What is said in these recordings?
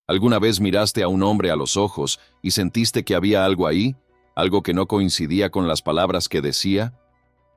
¿Alguna vez miraste a un hombre a los ojos y sentiste que había algo ahí? ¿Algo que no coincidía con las palabras que decía?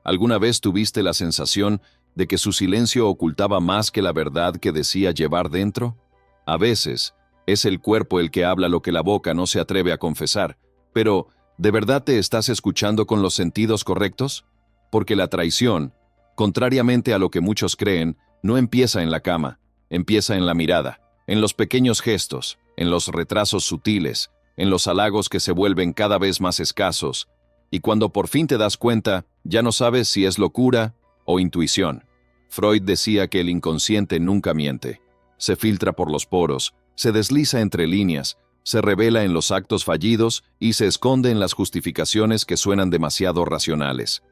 ¿Alguna vez tuviste la sensación de que su silencio ocultaba más que la verdad que decía llevar dentro? A veces, es el cuerpo el que habla lo que la boca no se atreve a confesar, pero ¿de verdad te estás escuchando con los sentidos correctos? Porque la traición, contrariamente a lo que muchos creen, no empieza en la cama, empieza en la mirada, en los pequeños gestos, en los retrasos sutiles, en los halagos que se vuelven cada vez más escasos, y cuando por fin te das cuenta, ya no sabes si es locura o intuición. Freud decía que el inconsciente nunca miente. Se filtra por los poros, se desliza entre líneas, se revela en los actos fallidos y se esconde en las justificaciones que suenan demasiado racionales.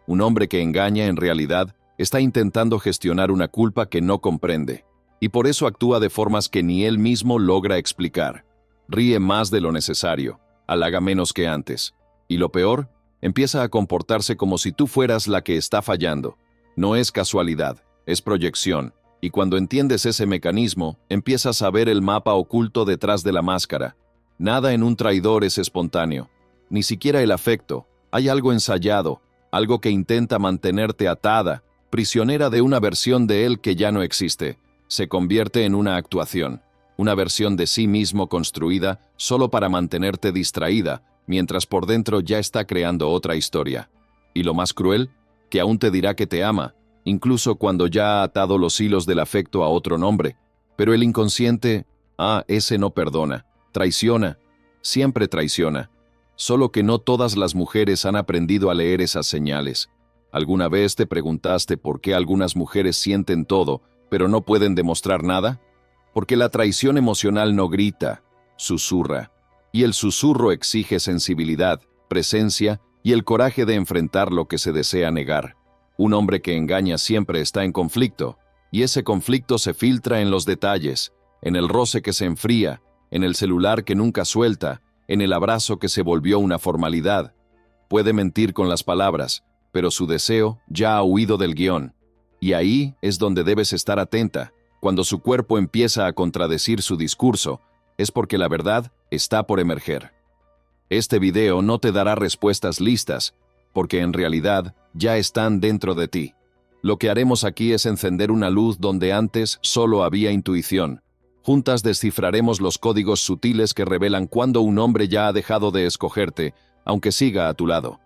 Un hombre que engaña en realidad está intentando gestionar una culpa que no comprende, y por eso actúa de formas que ni él mismo logra explicar. Ríe más de lo necesario, halaga menos que antes, y lo peor, empieza a comportarse como si tú fueras la que está fallando. No es casualidad, es proyección, y cuando entiendes ese mecanismo, empiezas a ver el mapa oculto detrás de la máscara. Nada en un traidor es espontáneo, ni siquiera el afecto. Hay algo ensayado, algo que intenta mantenerte atada, prisionera de una versión de él que ya no existe. Se convierte en una actuación, una versión de sí mismo construida solo para mantenerte distraída, mientras por dentro ya está creando otra historia. Y lo más cruel, que aún te dirá que te ama, incluso cuando ya ha atado los hilos del afecto a otro nombre. Pero el inconsciente, ese no perdona, traiciona, siempre traiciona. Solo que no todas las mujeres han aprendido a leer esas señales. ¿Alguna vez te preguntaste por qué algunas mujeres sienten todo, pero no pueden demostrar nada? Porque la traición emocional no grita, susurra. Y el susurro exige sensibilidad, presencia y el coraje de enfrentar lo que se desea negar. Un hombre que engaña siempre está en conflicto, y ese conflicto se filtra en los detalles, en el roce que se enfría, en el celular que nunca suelta, en el abrazo que se volvió una formalidad. Puede mentir con las palabras, pero su deseo ya ha huido del guión. Y ahí es donde debes estar atenta. Cuando su cuerpo empieza a contradecir su discurso, es porque la verdad está por emerger. Este video no te dará respuestas listas, porque en realidad ya están dentro de ti. Lo que haremos aquí es encender una luz donde antes solo había intuición. Juntas descifraremos los códigos sutiles que revelan cuando un hombre ya ha dejado de escogerte, aunque siga a tu lado.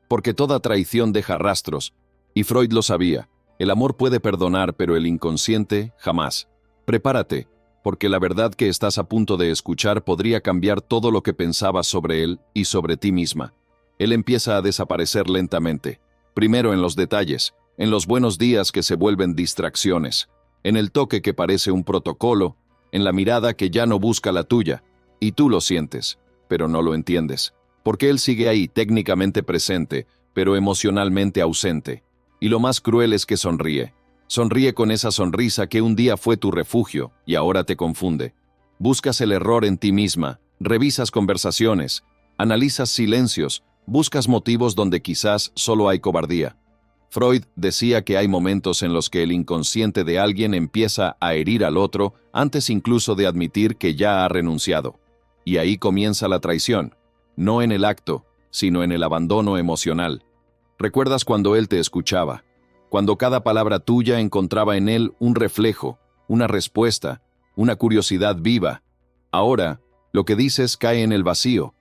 Porque toda traición deja rastros, y Freud lo sabía. El amor puede perdonar, pero el inconsciente jamás. Prepárate, porque la verdad que estás a punto de escuchar podría cambiar todo lo que pensabas sobre él y sobre ti misma. Él empieza a desaparecer lentamente, primero en los detalles, en los buenos días que se vuelven distracciones, en el toque que parece un protocolo, en la mirada que ya no busca la tuya, y tú lo sientes, pero no lo entiendes, porque él sigue ahí técnicamente presente, pero emocionalmente ausente. Y lo más cruel es que sonríe. Sonríe con esa sonrisa que un día fue tu refugio y ahora te confunde. Buscas el error en ti misma, revisas conversaciones, analizas silencios, buscas motivos donde quizás solo hay cobardía. Freud decía que hay momentos en los que el inconsciente de alguien empieza a herir al otro antes incluso de admitir que ya ha renunciado. Y ahí comienza la traición, no en el acto, sino en el abandono emocional. ¿Recuerdas cuando él te escuchaba? Cuando cada palabra tuya encontraba en él un reflejo, una respuesta, una curiosidad viva. Ahora, lo que dices cae en el vacío.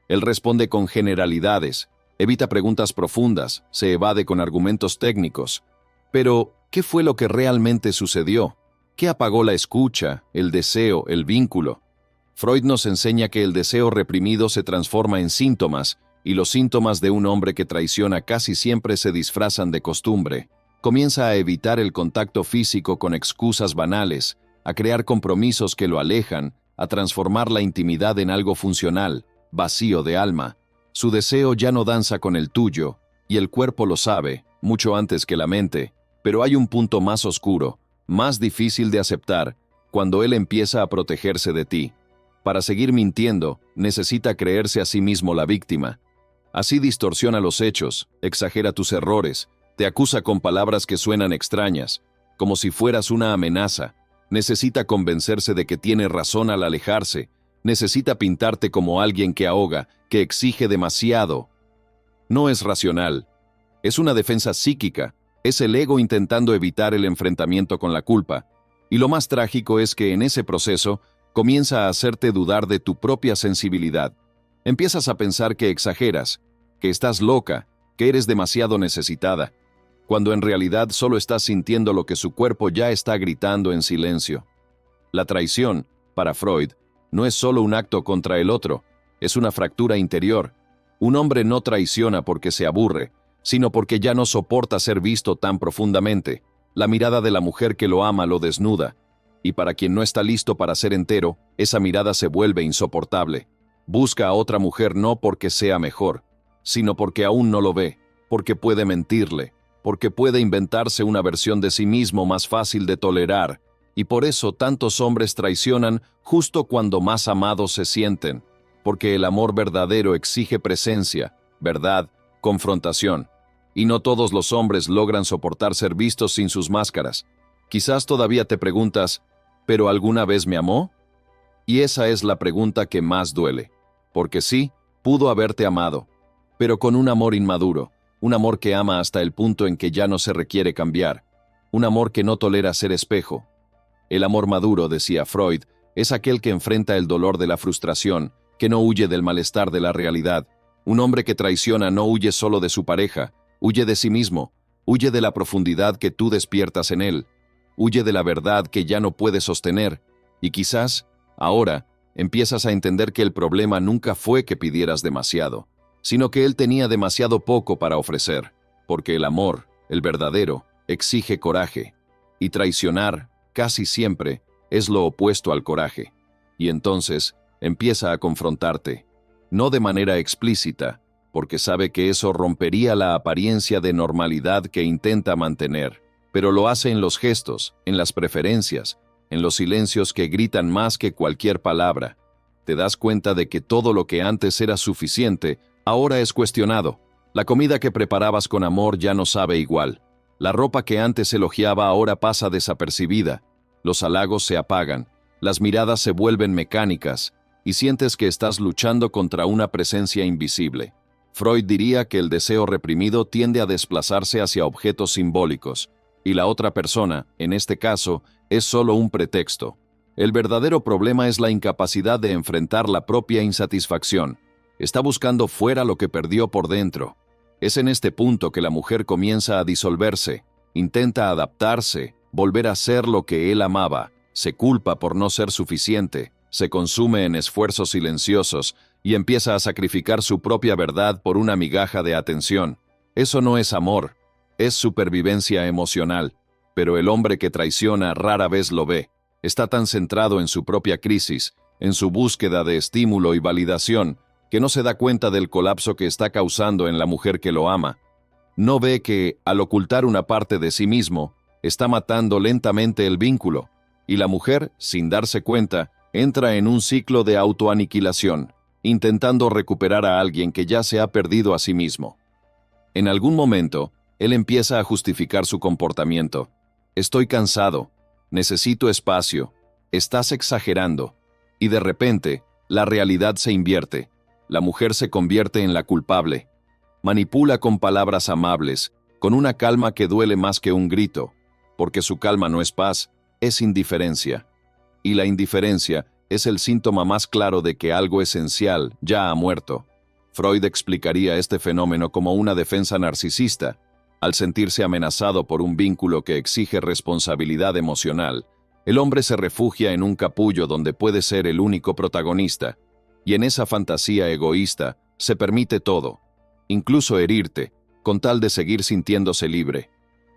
Él responde con generalidades, evita preguntas profundas, se evade con argumentos técnicos. Pero, ¿qué fue lo que realmente sucedió? ¿Qué apagó la escucha, el deseo, el vínculo? Freud nos enseña que el deseo reprimido se transforma en síntomas, y los síntomas de un hombre que traiciona casi siempre se disfrazan de costumbre. Comienza a evitar el contacto físico con excusas banales, a crear compromisos que lo alejan, a transformar la intimidad en algo funcional, vacío de alma. Su deseo ya no danza con el tuyo, y el cuerpo lo sabe, mucho antes que la mente, pero hay un punto más oscuro, más difícil de aceptar, cuando él empieza a protegerse de ti. Para seguir mintiendo, necesita creerse a sí mismo la víctima. Así distorsiona los hechos, exagera tus errores, te acusa con palabras que suenan extrañas, como si fueras una amenaza, Necesita convencerse de que tiene razón al alejarse. Necesita pintarte como alguien que ahoga, que exige demasiado. No es racional. Es una defensa psíquica. Es el ego intentando evitar el enfrentamiento con la culpa. Y lo más trágico es que en ese proceso comienza a hacerte dudar de tu propia sensibilidad. Empiezas a pensar que exageras, que estás loca, que eres demasiado necesitada, cuando en realidad solo estás sintiendo lo que su cuerpo ya está gritando en silencio. La traición, para Freud, no es solo un acto contra el otro, es una fractura interior. Un hombre no traiciona porque se aburre, sino porque ya no soporta ser visto tan profundamente. La mirada de la mujer que lo ama lo desnuda, y para quien no está listo para ser entero, esa mirada se vuelve insoportable. Busca a otra mujer no porque sea mejor, sino porque aún no lo ve, porque puede mentirle, porque puede inventarse una versión de sí mismo más fácil de tolerar, y por eso tantos hombres traicionan justo cuando más amados se sienten, porque el amor verdadero exige presencia, verdad, confrontación, y no todos los hombres logran soportar ser vistos sin sus máscaras. Quizás todavía te preguntas, ¿pero alguna vez me amó? Y esa es la pregunta que más duele, porque sí, pudo haberte amado, pero con un amor inmaduro, un amor que ama hasta el punto en que ya no se requiere cambiar, un amor que no tolera ser espejo. El amor maduro, decía Freud, es aquel que enfrenta el dolor de la frustración, que no huye del malestar de la realidad. Un hombre que traiciona no huye solo de su pareja, huye de sí mismo, huye de la profundidad que tú despiertas en él, huye de la verdad que ya no puede sostener, y quizás, ahora, empiezas a entender que el problema nunca fue que pidieras demasiado, sino que él tenía demasiado poco para ofrecer, porque el amor, el verdadero, exige coraje, y traicionar, casi siempre, es lo opuesto al coraje, y entonces empieza a confrontarte, no de manera explícita, porque sabe que eso rompería la apariencia de normalidad que intenta mantener, pero lo hace en los gestos, en las preferencias, en los silencios que gritan más que cualquier palabra. Te das cuenta de que todo lo que antes era suficiente, ahora es cuestionado. La comida que preparabas con amor ya no sabe igual. La ropa que antes elogiaba ahora pasa desapercibida. Los halagos se apagan, las miradas se vuelven mecánicas, y sientes que estás luchando contra una presencia invisible. Freud diría que el deseo reprimido tiende a desplazarse hacia objetos simbólicos, y la otra persona, en este caso, es solo un pretexto. El verdadero problema es la incapacidad de enfrentar la propia insatisfacción. Está buscando fuera lo que perdió por dentro. Es en este punto que la mujer comienza a disolverse, intenta adaptarse, volver a ser lo que él amaba, se culpa por no ser suficiente, se consume en esfuerzos silenciosos y empieza a sacrificar su propia verdad por una migaja de atención. Eso no es amor, es supervivencia emocional, pero el hombre que traiciona rara vez lo ve. Está tan centrado en su propia crisis, en su búsqueda de estímulo y validación, que no se da cuenta del colapso que está causando en la mujer que lo ama. No ve que, al ocultar una parte de sí mismo, está matando lentamente el vínculo, y la mujer, sin darse cuenta, entra en un ciclo de autoaniquilación, intentando recuperar a alguien que ya se ha perdido a sí mismo. En algún momento, él empieza a justificar su comportamiento. Estoy cansado, necesito espacio, estás exagerando, y de repente, la realidad se invierte. La mujer se convierte en la culpable. Manipula con palabras amables, con una calma que duele más que un grito, porque su calma no es paz, es indiferencia. Y la indiferencia es el síntoma más claro de que algo esencial ya ha muerto. Freud explicaría este fenómeno como una defensa narcisista. Al sentirse amenazado por un vínculo que exige responsabilidad emocional, el hombre se refugia en un capullo donde puede ser el único protagonista, y en esa fantasía egoísta se permite todo, incluso herirte, con tal de seguir sintiéndose libre.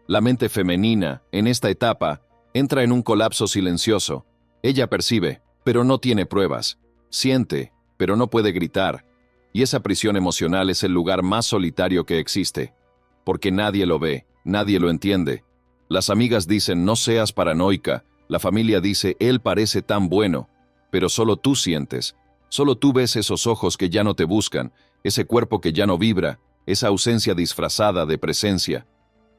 La mente femenina, en esta etapa, entra en un colapso silencioso. Ella percibe, pero no tiene pruebas. Siente, pero no puede gritar. Y esa prisión emocional es el lugar más solitario que existe. Porque nadie lo ve, nadie lo entiende. Las amigas dicen, no seas paranoica. La familia dice, él parece tan bueno. Pero solo tú sientes. Solo tú ves esos ojos que ya no te buscan, ese cuerpo que ya no vibra, esa ausencia disfrazada de presencia.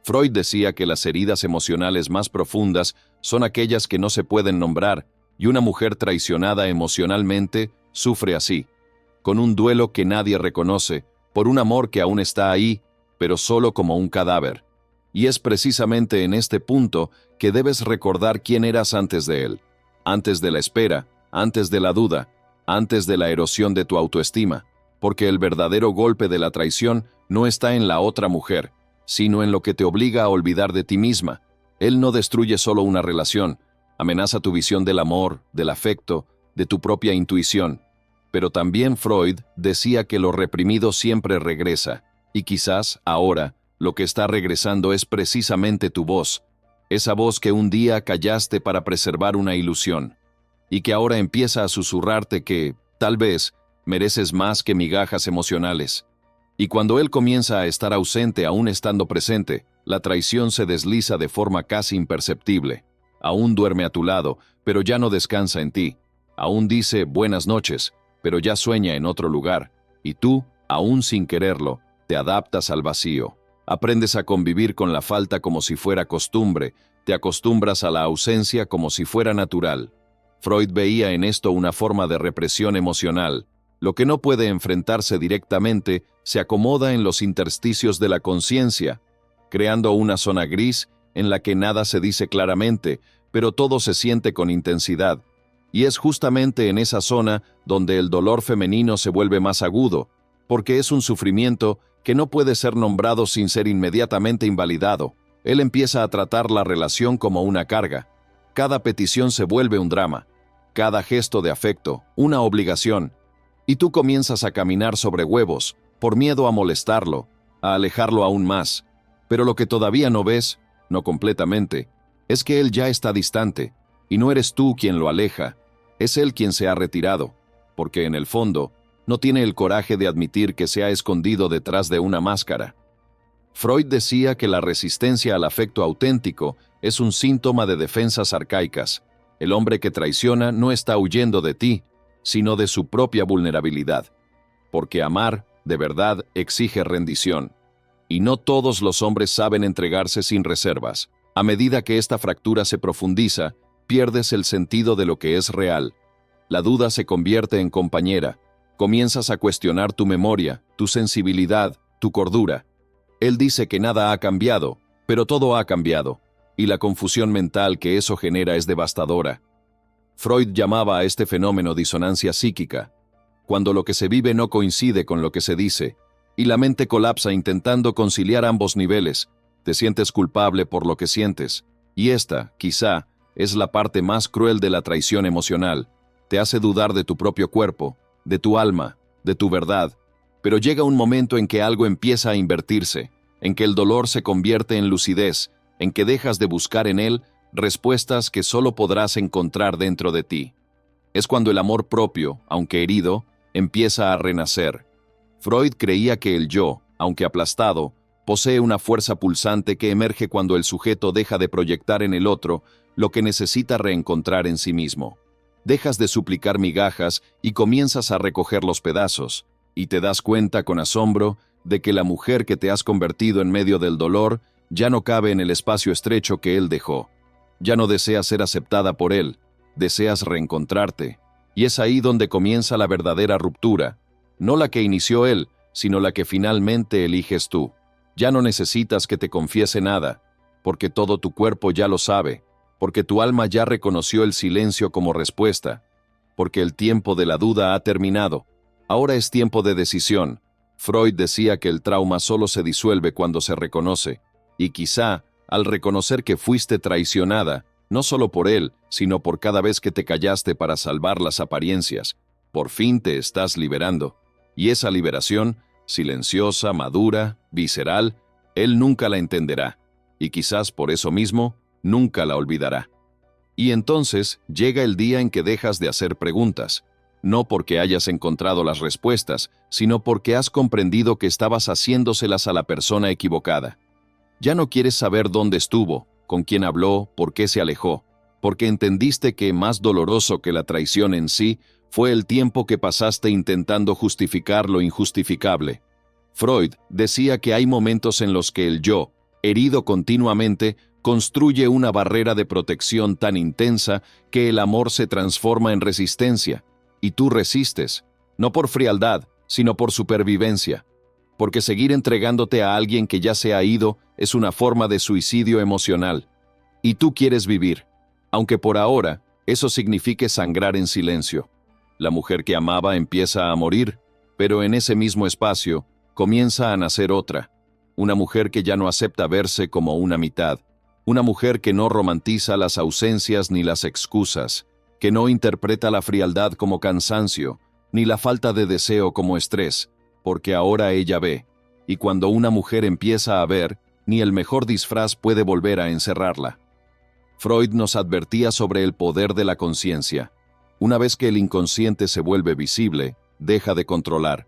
Freud decía que las heridas emocionales más profundas son aquellas que no se pueden nombrar, y una mujer traicionada emocionalmente sufre así, con un duelo que nadie reconoce, por un amor que aún está ahí, pero solo como un cadáver. Y es precisamente en este punto que debes recordar quién eras antes de él, antes de la espera, antes de la duda, antes de la erosión de tu autoestima, porque el verdadero golpe de la traición no está en la otra mujer, sino en lo que te obliga a olvidar de ti misma. Él no destruye solo una relación, amenaza tu visión del amor, del afecto, de tu propia intuición. Pero también Freud decía que lo reprimido siempre regresa, y quizás, ahora, lo que está regresando es precisamente tu voz, esa voz que un día callaste para preservar una ilusión, y que ahora empieza a susurrarte que, tal vez, mereces más que migajas emocionales. Y cuando él comienza a estar ausente aún estando presente, la traición se desliza de forma casi imperceptible. Aún duerme a tu lado, pero ya no descansa en ti. Aún dice buenas noches, pero ya sueña en otro lugar. Y tú, aún sin quererlo, te adaptas al vacío. Aprendes a convivir con la falta como si fuera costumbre, te acostumbras a la ausencia como si fuera natural. Freud veía en esto una forma de represión emocional. Lo que no puede enfrentarse directamente se acomoda en los intersticios de la conciencia, creando una zona gris en la que nada se dice claramente, pero todo se siente con intensidad. Y es justamente en esa zona donde el dolor femenino se vuelve más agudo, porque es un sufrimiento que no puede ser nombrado sin ser inmediatamente invalidado. Él empieza a tratar la relación como una carga. Cada petición se vuelve un drama, cada gesto de afecto, una obligación. Y tú comienzas a caminar sobre huevos, por miedo a molestarlo, a alejarlo aún más. Pero lo que todavía no ves, no completamente, es que él ya está distante, y no eres tú quien lo aleja, es él quien se ha retirado, porque en el fondo, no tiene el coraje de admitir que se ha escondido detrás de una máscara. Freud decía que la resistencia al afecto auténtico es un síntoma de defensas arcaicas. El hombre que traiciona no está huyendo de ti, sino de su propia vulnerabilidad. Porque amar, de verdad, exige rendición. Y no todos los hombres saben entregarse sin reservas. A medida que esta fractura se profundiza, pierdes el sentido de lo que es real. La duda se convierte en compañera. Comienzas a cuestionar tu memoria, tu sensibilidad, tu cordura. Él dice que nada ha cambiado, pero todo ha cambiado, y la confusión mental que eso genera es devastadora. Freud llamaba a este fenómeno disonancia psíquica, cuando lo que se vive no coincide con lo que se dice, y la mente colapsa intentando conciliar ambos niveles. Te sientes culpable por lo que sientes, y esta, quizá, es la parte más cruel de la traición emocional. Te hace dudar de tu propio cuerpo, de tu alma, de tu verdad. Pero llega un momento en que algo empieza a invertirse, en que el dolor se convierte en lucidez, en que dejas de buscar en él respuestas que solo podrás encontrar dentro de ti. Es cuando el amor propio, aunque herido, empieza a renacer. Freud creía que el yo, aunque aplastado, posee una fuerza pulsante que emerge cuando el sujeto deja de proyectar en el otro lo que necesita reencontrar en sí mismo. Dejas de suplicar migajas y comienzas a recoger los pedazos, y te das cuenta con asombro de que la mujer que te has convertido en medio del dolor ya no cabe en el espacio estrecho que él dejó. Ya no deseas ser aceptada por él, deseas reencontrarte, y es ahí donde comienza la verdadera ruptura, no la que inició él, sino la que finalmente eliges tú. Ya no necesitas que te confiese nada, porque todo tu cuerpo ya lo sabe, porque tu alma ya reconoció el silencio como respuesta, porque el tiempo de la duda ha terminado. Ahora es tiempo de decisión. Freud decía que el trauma solo se disuelve cuando se reconoce, y quizá, al reconocer que fuiste traicionada, no solo por él, sino por cada vez que te callaste para salvar las apariencias, por fin te estás liberando. Y esa liberación, silenciosa, madura, visceral, él nunca la entenderá, y quizás por eso mismo, nunca la olvidará. Y entonces llega el día en que dejas de hacer preguntas, no porque hayas encontrado las respuestas, sino porque has comprendido que estabas haciéndoselas a la persona equivocada. Ya no quieres saber dónde estuvo, con quién habló, por qué se alejó, porque entendiste que más doloroso que la traición en sí fue el tiempo que pasaste intentando justificar lo injustificable. Freud decía que hay momentos en los que el yo, herido continuamente, construye una barrera de protección tan intensa que el amor se transforma en resistencia, y tú resistes, no por frialdad, sino por supervivencia, porque seguir entregándote a alguien que ya se ha ido es una forma de suicidio emocional. Y tú quieres vivir, aunque por ahora eso signifique sangrar en silencio. La mujer que amaba empieza a morir, pero en ese mismo espacio comienza a nacer otra, una mujer que ya no acepta verse como una mitad, una mujer que no romantiza las ausencias ni las excusas, que no interpreta la frialdad como cansancio, ni la falta de deseo como estrés, porque ahora ella ve, y cuando una mujer empieza a ver, ni el mejor disfraz puede volver a encerrarla. Freud nos advertía sobre el poder de la conciencia. Una vez que el inconsciente se vuelve visible, deja de controlar.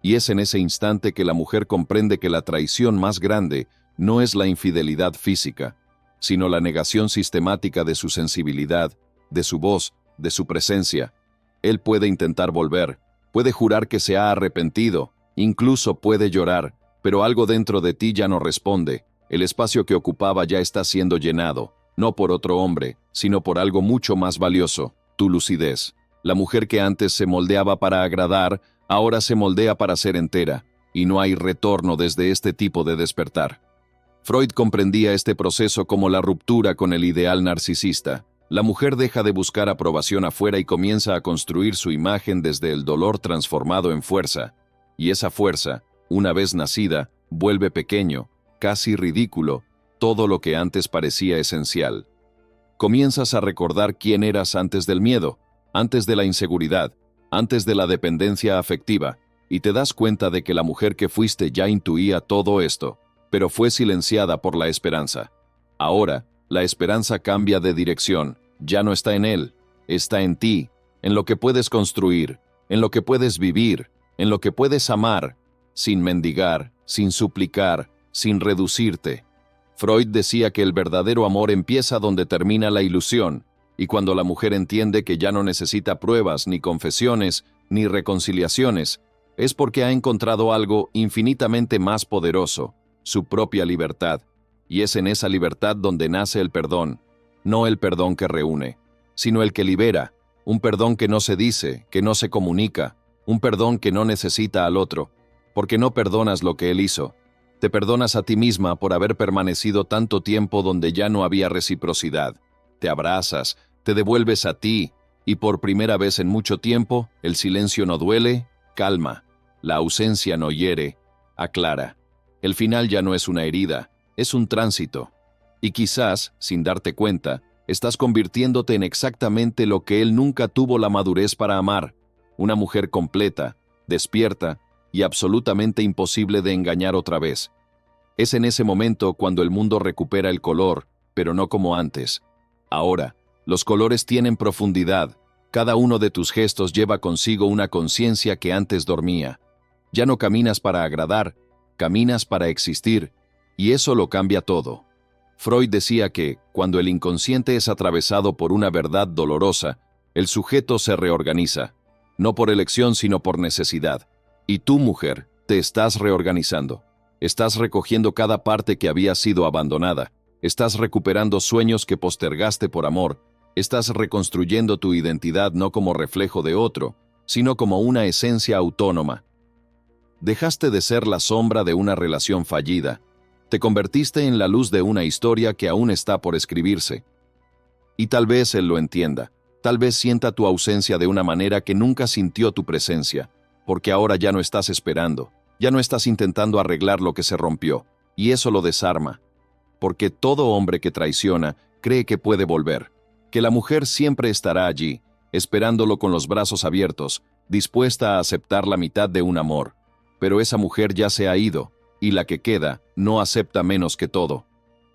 Y es en ese instante que la mujer comprende que la traición más grande no es la infidelidad física, sino la negación sistemática de su sensibilidad, de su voz, de su presencia. Él puede intentar volver, puede jurar que se ha arrepentido, incluso puede llorar, pero algo dentro de ti ya no responde. El espacio que ocupaba ya está siendo llenado, no por otro hombre, sino por algo mucho más valioso, tu lucidez. La mujer que antes se moldeaba para agradar, ahora se moldea para ser entera, y no hay retorno desde este tipo de despertar. Freud comprendía este proceso como la ruptura con el ideal narcisista. La mujer deja de buscar aprobación afuera y comienza a construir su imagen desde el dolor transformado en fuerza. Y esa fuerza, una vez nacida, vuelve pequeño, casi ridículo, todo lo que antes parecía esencial. Comienzas a recordar quién eras antes del miedo, antes de la inseguridad, antes de la dependencia afectiva, y te das cuenta de que la mujer que fuiste ya intuía todo esto, pero fue silenciada por la esperanza. Ahora, la esperanza cambia de dirección, ya no está en él, está en ti, en lo que puedes construir, en lo que puedes vivir, en lo que puedes amar, sin mendigar, sin suplicar, sin reducirte. Freud decía que el verdadero amor empieza donde termina la ilusión, y cuando la mujer entiende que ya no necesita pruebas, ni confesiones, ni reconciliaciones, es porque ha encontrado algo infinitamente más poderoso, su propia libertad, y es en esa libertad donde nace el perdón, no el perdón que reúne, sino el que libera, un perdón que no se dice, que no se comunica, un perdón que no necesita al otro, porque no perdonas lo que él hizo. Te perdonas a ti misma por haber permanecido tanto tiempo donde ya no había reciprocidad. Te abrazas, te devuelves a ti, y por primera vez en mucho tiempo, el silencio no duele, calma. La ausencia no hiere, aclara. El final ya no es una herida, es un tránsito. Y quizás, sin darte cuenta, estás convirtiéndote en exactamente lo que él nunca tuvo la madurez para amar. Una mujer completa, despierta y absolutamente imposible de engañar otra vez. Es en ese momento cuando el mundo recupera el color, pero no como antes. Ahora, los colores tienen profundidad. Cada uno de tus gestos lleva consigo una conciencia que antes dormía. Ya no caminas para agradar, caminas para existir, y eso lo cambia todo. Freud decía que, cuando el inconsciente es atravesado por una verdad dolorosa, el sujeto se reorganiza, no por elección sino por necesidad. Y tú, mujer, te estás reorganizando. Estás recogiendo cada parte que había sido abandonada. Estás recuperando sueños que postergaste por amor. Estás reconstruyendo tu identidad no como reflejo de otro, sino como una esencia autónoma. Dejaste de ser la sombra de una relación fallida. Te convertiste en la luz de una historia que aún está por escribirse. Y tal vez él lo entienda. Tal vez sienta tu ausencia de una manera que nunca sintió tu presencia, porque ahora ya no estás esperando, ya no estás intentando arreglar lo que se rompió, y eso lo desarma. Porque todo hombre que traiciona cree que puede volver, que la mujer siempre estará allí, esperándolo con los brazos abiertos, dispuesta a aceptar la mitad de un amor. Pero esa mujer ya se ha ido, y la que queda no acepta menos que todo.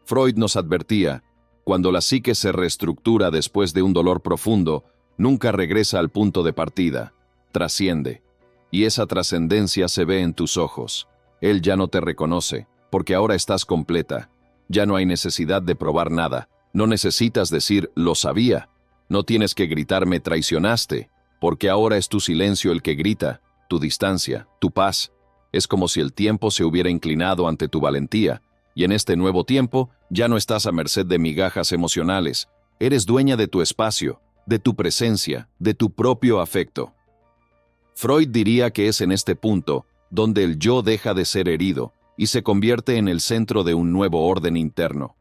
Freud nos advertía, cuando la psique se reestructura después de un dolor profundo, nunca regresa al punto de partida, trasciende. Y esa trascendencia se ve en tus ojos. Él ya no te reconoce, porque ahora estás completa. Ya no hay necesidad de probar nada. No necesitas decir, lo sabía. No tienes que gritar, me traicionaste, porque ahora es tu silencio el que grita, tu distancia, tu paz. Es como si el tiempo se hubiera inclinado ante tu valentía, Y en este nuevo tiempo, ya no estás a merced de migajas emocionales. Eres dueña de tu espacio, de tu presencia, de tu propio afecto. Freud diría que es en este punto donde el yo deja de ser herido y se convierte en el centro de un nuevo orden interno.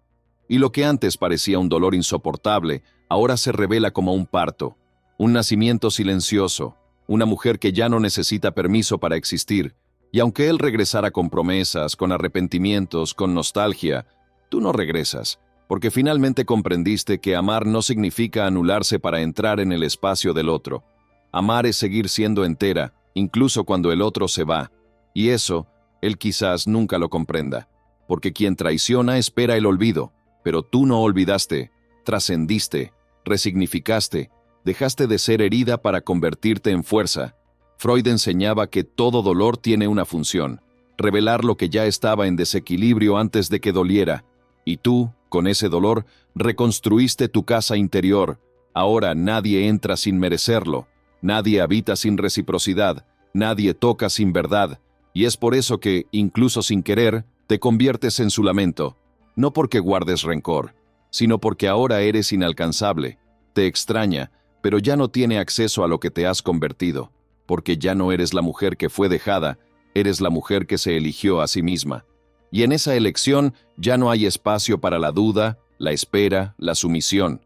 Y lo que antes parecía un dolor insoportable, ahora se revela como un parto, un nacimiento silencioso, una mujer que ya no necesita permiso para existir, y aunque él regresara con promesas, con arrepentimientos, con nostalgia, tú no regresas, porque finalmente comprendiste que amar no significa anularse para entrar en el espacio del otro. Amar es seguir siendo entera, incluso cuando el otro se va, y eso, él quizás nunca lo comprenda, porque quien traiciona espera el olvido, pero tú no olvidaste, trascendiste, resignificaste, dejaste de ser herida para convertirte en fuerza. Freud enseñaba que todo dolor tiene una función, revelar lo que ya estaba en desequilibrio antes de que doliera, y tú, con ese dolor, reconstruiste tu casa interior. Ahora nadie entra sin merecerlo, nadie habita sin reciprocidad, nadie toca sin verdad, y es por eso que, incluso sin querer, te conviertes en su lamento, no porque guardes rencor, sino porque ahora eres inalcanzable, te extraña, pero ya no tiene acceso a lo que te has convertido, porque ya no eres la mujer que fue dejada, eres la mujer que se eligió a sí misma. Y en esa elección ya no hay espacio para la duda, la espera, la sumisión.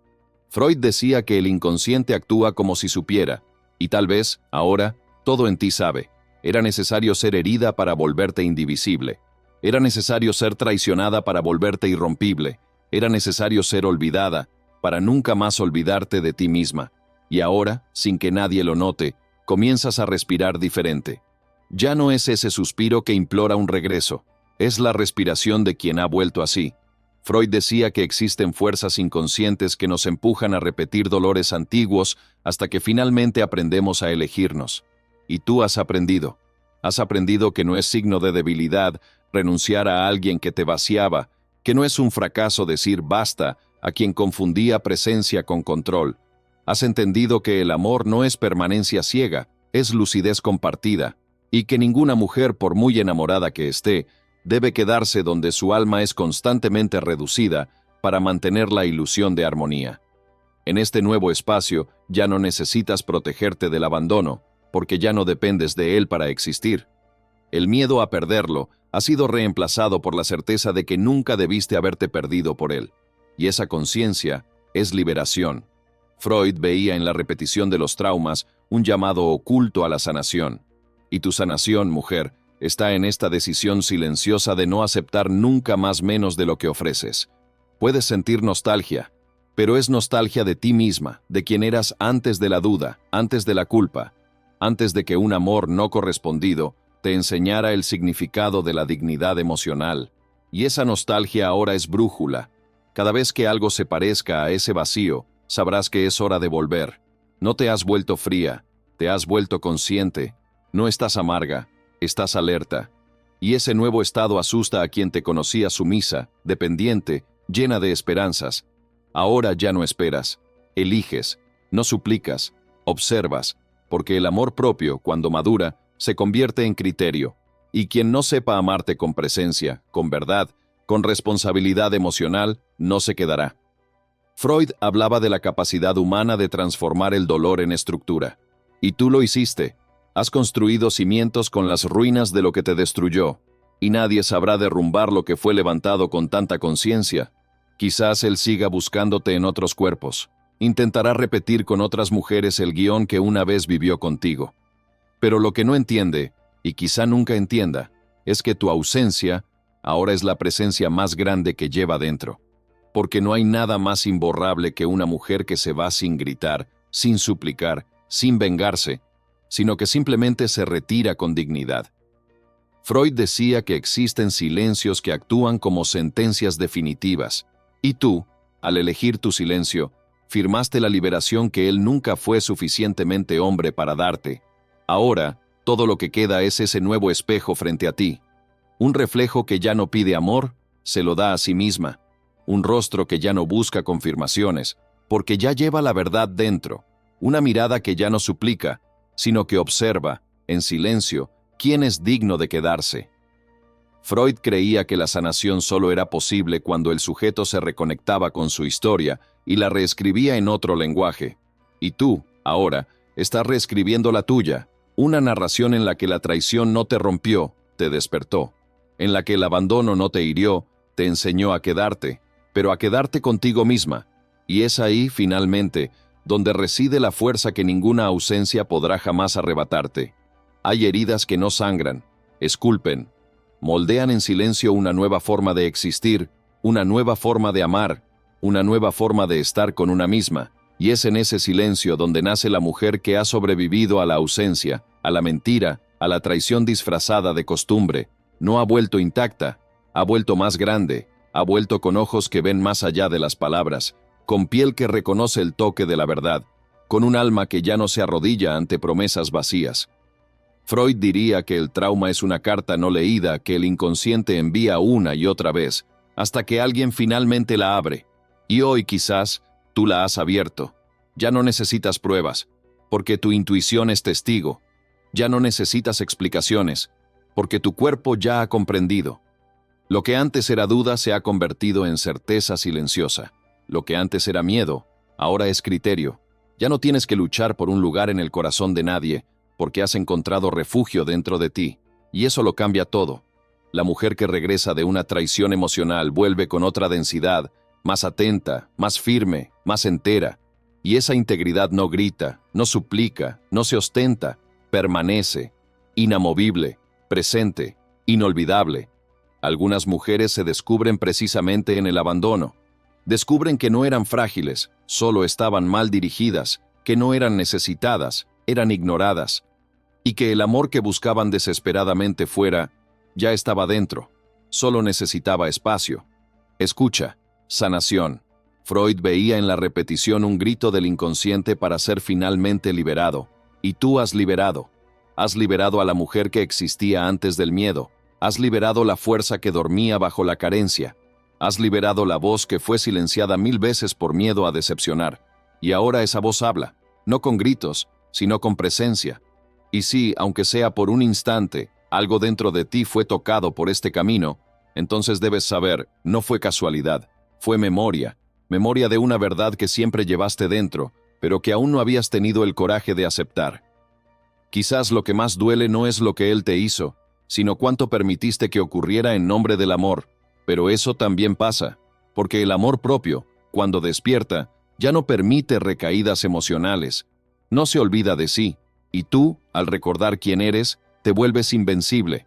Freud decía que el inconsciente actúa como si supiera, y tal vez, ahora, todo en ti sabe. Era necesario ser herida para volverte indivisible. Era necesario ser traicionada para volverte irrompible. Era necesario ser olvidada para nunca más olvidarte de ti misma. Y ahora, sin que nadie lo note, comienzas a respirar diferente. Ya no es ese suspiro que implora un regreso, es la respiración de quien ha vuelto así. Freud decía que existen fuerzas inconscientes que nos empujan a repetir dolores antiguos hasta que finalmente aprendemos a elegirnos. Y tú has aprendido. Has aprendido que no es signo de debilidad renunciar a alguien que te vaciaba, que no es un fracaso decir basta a quien confundía presencia con control. Has entendido que el amor no es permanencia ciega, es lucidez compartida, y que ninguna mujer, por muy enamorada que esté, debe quedarse donde su alma es constantemente reducida para mantener la ilusión de armonía. En este nuevo espacio ya no necesitas protegerte del abandono, porque ya no dependes de él para existir. El miedo a perderlo ha sido reemplazado por la certeza de que nunca debiste haberte perdido por él, y esa conciencia es liberación. Freud veía en la repetición de los traumas un llamado oculto a la sanación. Y tu sanación, mujer, está en esta decisión silenciosa de no aceptar nunca más menos de lo que ofreces. Puedes sentir nostalgia, pero es nostalgia de ti misma, de quien eras antes de la duda, antes de la culpa, antes de que un amor no correspondido te enseñara el significado de la dignidad emocional. Y esa nostalgia ahora es brújula. Cada vez que algo se parezca a ese vacío, sabrás que es hora de volver. No te has vuelto fría, te has vuelto consciente. No estás amarga, estás alerta. Y ese nuevo estado asusta a quien te conocía sumisa, dependiente, llena de esperanzas. Ahora ya no esperas, eliges, no suplicas, observas, porque el amor propio, cuando madura, se convierte en criterio. Y quien no sepa amarte con presencia, con verdad, con responsabilidad emocional, no se quedará. Freud hablaba de la capacidad humana de transformar el dolor en estructura. Y tú lo hiciste. Has construido cimientos con las ruinas de lo que te destruyó, y nadie sabrá derrumbar lo que fue levantado con tanta conciencia. Quizás él siga buscándote en otros cuerpos. Intentará repetir con otras mujeres el guión que una vez vivió contigo. Pero lo que no entiende, y quizá nunca entienda, es que tu ausencia ahora es la presencia más grande que lleva dentro. Porque no hay nada más imborrable que una mujer que se va sin gritar, sin suplicar, sin vengarse, sino que simplemente se retira con dignidad. Freud decía que existen silencios que actúan como sentencias definitivas, y tú, al elegir tu silencio, firmaste la liberación que él nunca fue suficientemente hombre para darte. Ahora, todo lo que queda es ese nuevo espejo frente a ti. Un reflejo que ya no pide amor, se lo da a sí misma. Un rostro que ya no busca confirmaciones, porque ya lleva la verdad dentro. Una mirada que ya no suplica, sino que observa, en silencio, quién es digno de quedarse. Freud creía que la sanación solo era posible cuando el sujeto se reconectaba con su historia y la reescribía en otro lenguaje. Y tú, ahora, estás reescribiendo la tuya, una narración en la que la traición no te rompió, te despertó, en la que el abandono no te hirió, te enseñó a quedarte, pero a quedarte contigo misma. Y es ahí, finalmente, donde reside la fuerza que ninguna ausencia podrá jamás arrebatarte. Hay heridas que no sangran, esculpen, moldean en silencio una nueva forma de existir, una nueva forma de amar, una nueva forma de estar con una misma, y es en ese silencio donde nace la mujer que ha sobrevivido a la ausencia, a la mentira, a la traición disfrazada de costumbre. No ha vuelto intacta, ha vuelto más grande, ha vuelto con ojos que ven más allá de las palabras, con piel que reconoce el toque de la verdad, con un alma que ya no se arrodilla ante promesas vacías. Freud diría que el trauma es una carta no leída que el inconsciente envía una y otra vez, hasta que alguien finalmente la abre. Y hoy quizás tú la has abierto. Ya no necesitas pruebas, porque tu intuición es testigo. Ya no necesitas explicaciones, porque tu cuerpo ya ha comprendido. Lo que antes era duda se ha convertido en certeza silenciosa. Lo que antes era miedo, ahora es criterio. Ya no tienes que luchar por un lugar en el corazón de nadie, porque has encontrado refugio dentro de ti, y eso lo cambia todo. La mujer que regresa de una traición emocional vuelve con otra densidad, más atenta, más firme, más entera, y esa integridad no grita, no suplica, no se ostenta, permanece, inamovible, presente, inolvidable. Algunas mujeres se descubren precisamente en el abandono. Descubren que no eran frágiles, solo estaban mal dirigidas, que no eran necesitadas, eran ignoradas, y que el amor que buscaban desesperadamente fuera, ya estaba dentro, solo necesitaba espacio. Escucha, sanación. Freud veía en la repetición un grito del inconsciente para ser finalmente liberado, y tú has liberado. Has liberado a la mujer que existía antes del miedo, has liberado la fuerza que dormía bajo la carencia, has liberado la voz que fue silenciada 1000 veces por miedo a decepcionar, y ahora esa voz habla, no con gritos, sino con presencia. Y si, aunque sea por un instante, algo dentro de ti fue tocado por este camino, entonces debes saber, no fue casualidad, fue memoria, memoria de una verdad que siempre llevaste dentro, pero que aún no habías tenido el coraje de aceptar. Quizás lo que más duele no es lo que él te hizo, sino cuánto permitiste que ocurriera en nombre del amor, pero eso también pasa, porque el amor propio, cuando despierta, ya no permite recaídas emocionales, no se olvida de sí, y tú, al recordar quién eres, te vuelves invencible.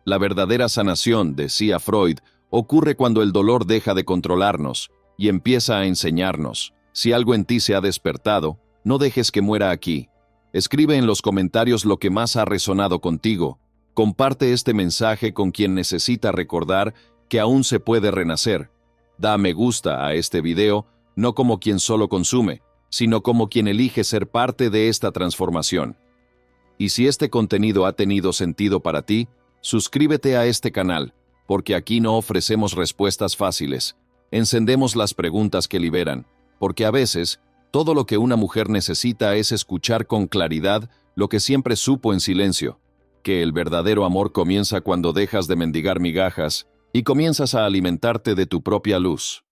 La verdadera sanación, decía Freud, ocurre cuando el dolor deja de controlarnos y empieza a enseñarnos. Si algo en ti se ha despertado, no dejes que muera aquí. Escribe en los comentarios lo que más ha resonado contigo. Comparte este mensaje con quien necesita recordar que aún se puede renacer. Da me gusta a este video, no como quien solo consume, sino como quien elige ser parte de esta transformación. Y si este contenido ha tenido sentido para ti, suscríbete a este canal, porque aquí no ofrecemos respuestas fáciles. Encendemos las preguntas que liberan, porque a veces, todo lo que una mujer necesita es escuchar con claridad lo que siempre supo en silencio, que el verdadero amor comienza cuando dejas de mendigar migajas y comienzas a alimentarte de tu propia luz.